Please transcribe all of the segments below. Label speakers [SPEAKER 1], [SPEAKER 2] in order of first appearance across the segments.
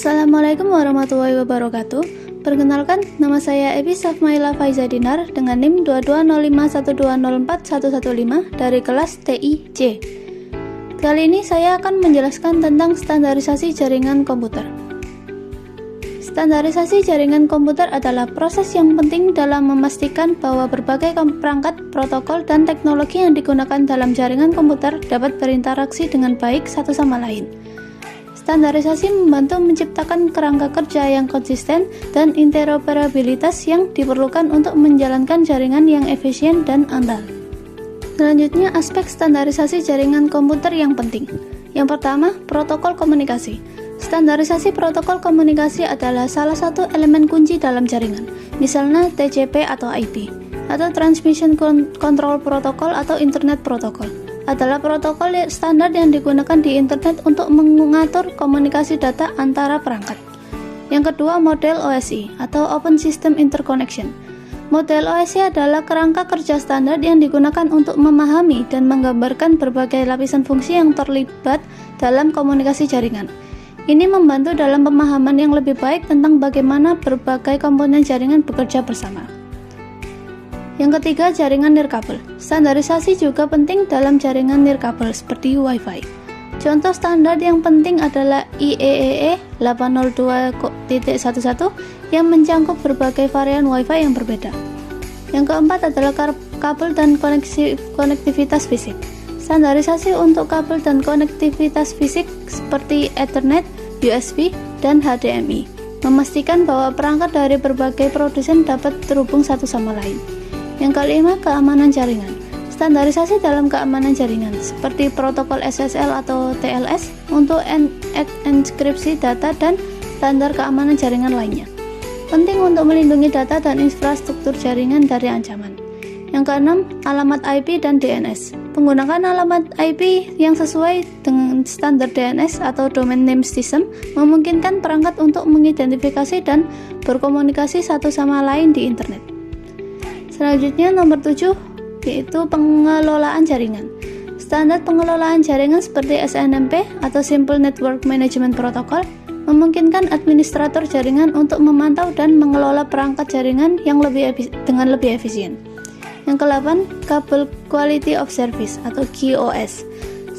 [SPEAKER 1] Assalamualaikum warahmatullahi wabarakatuh. Perkenalkan, nama saya Ebi Safmaila Faiza Dinar dengan NIM 220512041115 dari kelas TIJ. Kali ini saya akan menjelaskan tentang standarisasi jaringan komputer. Standarisasi jaringan komputer adalah proses yang penting dalam memastikan bahwa berbagai perangkat, protokol, dan teknologi yang digunakan dalam jaringan komputer dapat berinteraksi dengan baik satu sama lain. Standarisasi membantu menciptakan kerangka kerja yang konsisten dan interoperabilitas yang diperlukan untuk menjalankan jaringan yang efisien dan andal. Selanjutnya, aspek standarisasi jaringan komputer yang penting. Yang pertama, protokol komunikasi. Standarisasi protokol komunikasi adalah salah satu elemen kunci dalam jaringan, misalnya TCP atau IP, atau Transmission Control Protocol atau Internet Protocol. Adalah protokol standar yang digunakan di internet untuk mengatur komunikasi data antara perangkat. Yang kedua, model OSI atau Open System Interconnection. Model OSI adalah kerangka kerja standar yang digunakan untuk memahami dan menggambarkan berbagai lapisan fungsi yang terlibat dalam komunikasi jaringan. Ini membantu dalam pemahaman yang lebih baik tentang bagaimana berbagai komponen jaringan bekerja bersama. Yang ketiga, jaringan nirkabel. Standarisasi juga penting dalam jaringan nirkabel seperti Wi-Fi. Contoh standar yang penting adalah IEEE 802.11 yang mencakup berbagai varian Wi-Fi yang berbeda. Yang keempat adalah kabel dan konektivitas fisik. Standarisasi untuk kabel dan konektivitas fisik seperti Ethernet, USB, dan HDMI memastikan bahwa perangkat dari berbagai produsen dapat terhubung satu sama lain. Yang kelima, keamanan jaringan. Standarisasi dalam keamanan jaringan seperti protokol SSL atau TLS untuk enkripsi data dan standar keamanan jaringan lainnya. Penting untuk melindungi data dan infrastruktur jaringan dari ancaman. Yang keenam, alamat IP dan DNS. Penggunaan alamat IP yang sesuai dengan standar DNS atau Domain Name System memungkinkan perangkat untuk mengidentifikasi dan berkomunikasi satu sama lain di internet. Selanjutnya, nomor 7, yaitu pengelolaan jaringan. Standar pengelolaan jaringan seperti SNMP atau Simple Network Management Protocol memungkinkan administrator jaringan untuk memantau dan mengelola perangkat jaringan yang dengan lebih efisien. Yang ke-8, Kabel Quality of Service atau QoS.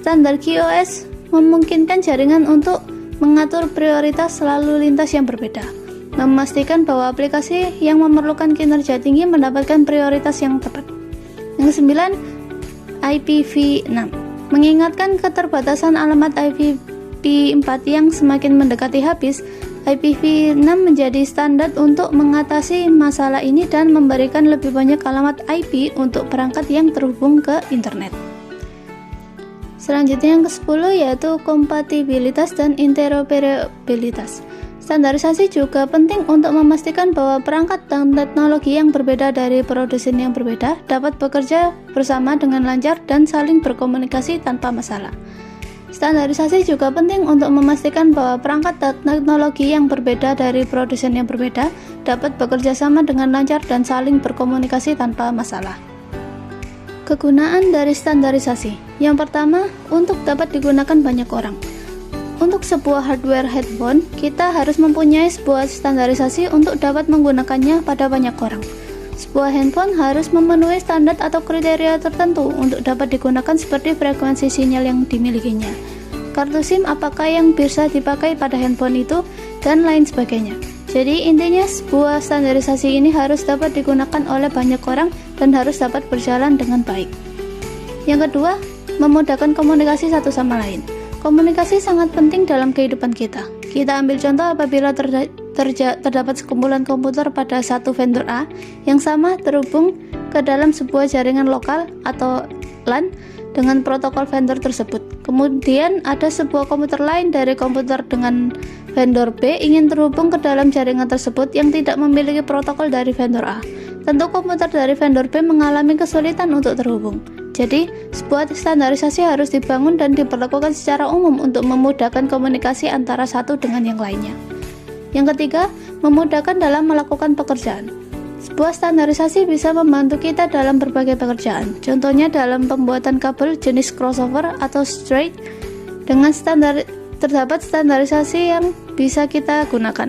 [SPEAKER 1] Standar QoS memungkinkan jaringan untuk mengatur prioritas lalu lintas yang berbeda, memastikan bahwa aplikasi yang memerlukan kinerja tinggi mendapatkan prioritas yang tepat. Yang ke-9, IPv6 mengingatkan keterbatasan alamat IPv4 yang semakin mendekati habis. IPv6 menjadi standar untuk mengatasi masalah ini dan memberikan lebih banyak alamat IP untuk perangkat yang terhubung ke internet. Selanjutnya, yang ke-10, yaitu kompatibilitas dan interoperabilitas. Standarisasi juga penting untuk memastikan bahwa perangkat dan teknologi yang berbeda dari produsen yang berbeda dapat bekerja bersama dengan lancar dan saling berkomunikasi tanpa masalah. Standarisasi juga penting untuk memastikan bahwa perangkat dan teknologi yang berbeda dari produsen yang berbeda dapat bekerja sama dengan lancar dan saling berkomunikasi tanpa masalah. Kegunaan dari standarisasi. Yang pertama, untuk dapat digunakan banyak orang. Untuk sebuah hardware handphone, kita harus mempunyai sebuah standarisasi untuk dapat menggunakannya pada banyak orang. Sebuah handphone harus memenuhi standar atau kriteria tertentu untuk dapat digunakan seperti frekuensi sinyal yang dimilikinya, kartu SIM apakah yang bisa dipakai pada handphone itu, dan lain sebagainya. Jadi intinya sebuah standarisasi ini harus dapat digunakan oleh banyak orang dan harus dapat berjalan dengan baik. Yang kedua, memudahkan komunikasi satu sama lain. Komunikasi sangat penting dalam kehidupan kita. Kita ambil contoh apabila terdapat sekumpulan komputer pada satu vendor A yang sama terhubung ke dalam sebuah jaringan lokal atau LAN dengan protokol vendor tersebut. Kemudian ada sebuah komputer lain dari komputer dengan vendor B ingin terhubung ke dalam jaringan tersebut yang tidak memiliki protokol dari vendor A. Tentu komputer dari vendor B mengalami kesulitan untuk terhubung. Jadi, sebuah standarisasi harus dibangun dan diberlakukan secara umum untuk memudahkan komunikasi antara satu dengan yang lainnya. Yang ketiga, memudahkan dalam melakukan pekerjaan. Sebuah standarisasi bisa membantu kita dalam berbagai pekerjaan. Contohnya dalam pembuatan kabel jenis crossover atau straight dengan standar terdapat standarisasi yang bisa kita gunakan,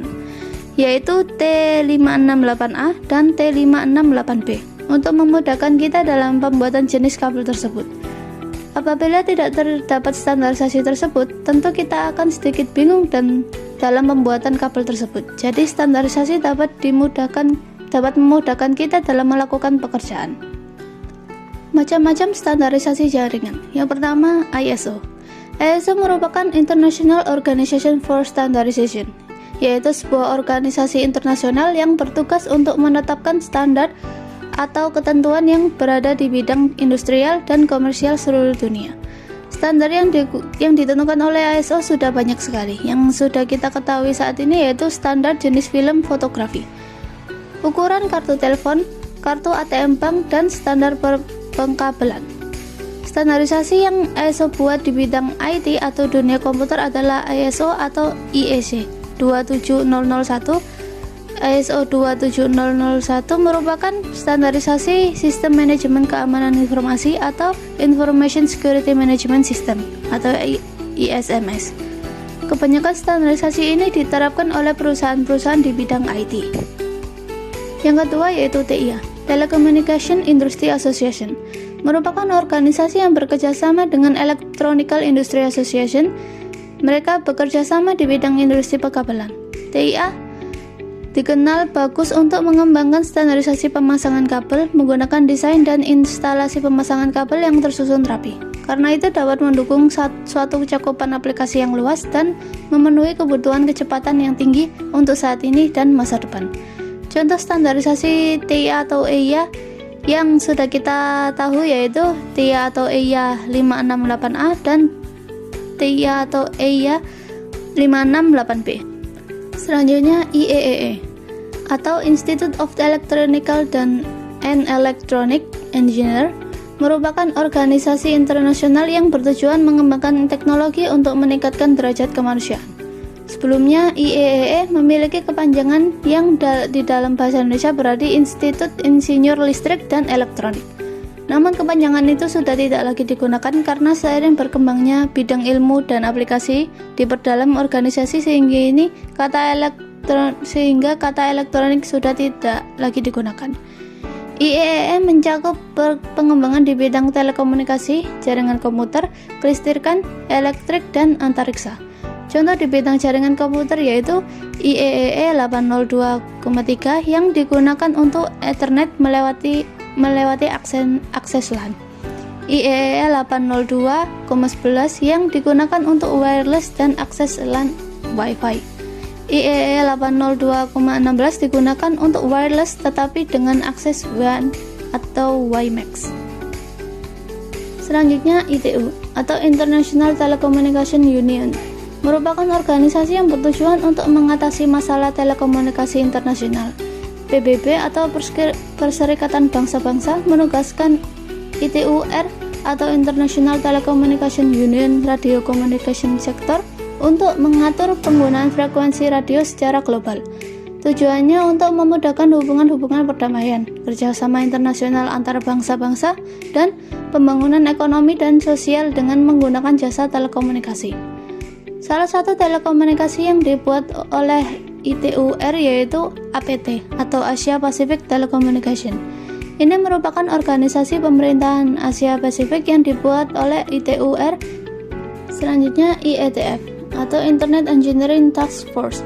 [SPEAKER 1] yaitu T568A dan T568B untuk memudahkan kita dalam pembuatan jenis kabel tersebut. Apabila tidak terdapat standarisasi tersebut, tentu kita akan sedikit bingung dan dalam pembuatan kabel tersebut. Jadi standarisasi dapat memudahkan kita dalam melakukan pekerjaan. Macam-macam standarisasi jaringan. Yang pertama, ISO. ISO merupakan International Organization for Standardization, yaitu sebuah organisasi internasional yang bertugas untuk menetapkan standar atau ketentuan yang berada di bidang industrial dan komersial seluruh dunia. Standar yang ditentukan oleh ISO sudah banyak sekali. Yang sudah kita ketahui saat ini yaitu standar jenis film fotografi, ukuran kartu telepon, kartu ATM bank, dan standar pengkabelan. Standarisasi yang ISO buat di bidang IT atau dunia komputer adalah ISO atau IEC 27001. ISO 27001 merupakan standarisasi sistem manajemen keamanan informasi atau Information Security Management System atau ISMS. Kebanyakan standarisasi ini diterapkan oleh perusahaan-perusahaan di bidang IT. Yang kedua yaitu TIA, Telecommunication Industry Association, merupakan organisasi yang bekerjasama dengan Electronical Industry Association. Mereka bekerjasama di bidang industri perkabelan. TIA dikenal bagus untuk mengembangkan standarisasi pemasangan kabel menggunakan desain dan instalasi pemasangan kabel yang tersusun rapi. Karena itu dapat mendukung suatu cakupan aplikasi yang luas dan memenuhi kebutuhan kecepatan yang tinggi untuk saat ini dan masa depan. Contoh standarisasi TIA atau EIA yang sudah kita tahu yaitu TIA atau EIA 568A dan TIA atau EIA 568B. Selanjutnya IEEE atau Institute of Electronical and Electronic Engineer merupakan organisasi internasional yang bertujuan mengembangkan teknologi untuk meningkatkan derajat kemanusiaan. Sebelumnya IEEE memiliki kepanjangan yang di dalam bahasa Indonesia berarti Institut Insinyur Listrik dan Elektronik. Namun kepanjangan itu sudah tidak lagi digunakan karena seiring berkembangnya bidang ilmu dan aplikasi diperdalam organisasi sehingga kata elektronik sudah tidak lagi digunakan. IEEE mencakup pengembangan di bidang telekomunikasi, jaringan komputer, kelistrikan, elektrik, dan antariksa. Contoh di bidang jaringan komputer yaitu IEEE 802,3 yang digunakan untuk Ethernet melewati akses LAN, IEEE 802,11 yang digunakan untuk wireless dan akses LAN Wi-Fi, IEEE 802,16 digunakan untuk wireless tetapi dengan akses WAN atau WiMAX. Selanjutnya ITU atau International Telecommunication Union merupakan organisasi yang bertujuan untuk mengatasi masalah telekomunikasi internasional. PBB atau Perserikatan Bangsa-Bangsa menugaskan ITUR atau International Telecommunication Union Radio Communication Sector untuk mengatur penggunaan frekuensi radio secara global. Tujuannya untuk memudahkan hubungan-hubungan perdamaian, kerjasama internasional antar bangsa-bangsa, dan pembangunan ekonomi dan sosial dengan menggunakan jasa telekomunikasi. Salah satu telekomunikasi yang dibuat oleh ITUR yaitu APT atau Asia Pacific Telecommunication. Ini merupakan organisasi pemerintahan Asia Pasifik yang dibuat oleh ITUR. Selanjutnya IETF atau Internet Engineering Task Force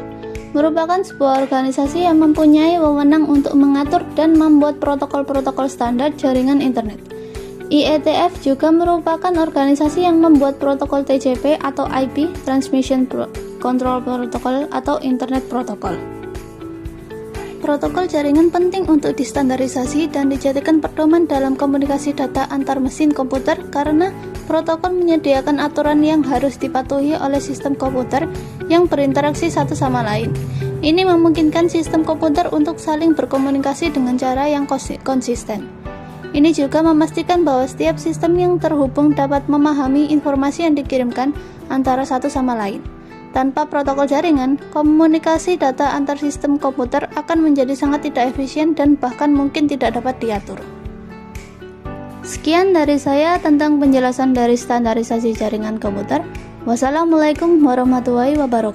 [SPEAKER 1] merupakan sebuah organisasi yang mempunyai wewenang untuk mengatur dan membuat protokol-protokol standar jaringan internet. IETF juga merupakan organisasi yang membuat protokol TCP atau IP Transmission Control Protocol atau Internet Protocol. Protokol jaringan penting untuk distandarisasi dan dijadikan pedoman dalam komunikasi data antar mesin komputer karena protokol menyediakan aturan yang harus dipatuhi oleh sistem komputer yang berinteraksi satu sama lain. Ini memungkinkan sistem komputer untuk saling berkomunikasi dengan cara yang konsisten. Ini juga memastikan bahwa setiap sistem yang terhubung dapat memahami informasi yang dikirimkan antara satu sama lain. Tanpa protokol jaringan, komunikasi data antar sistem komputer akan menjadi sangat tidak efisien dan bahkan mungkin tidak dapat diatur. Sekian dari saya tentang penjelasan dari standarisasi jaringan komputer. Wassalamualaikum warahmatullahi wabarakatuh.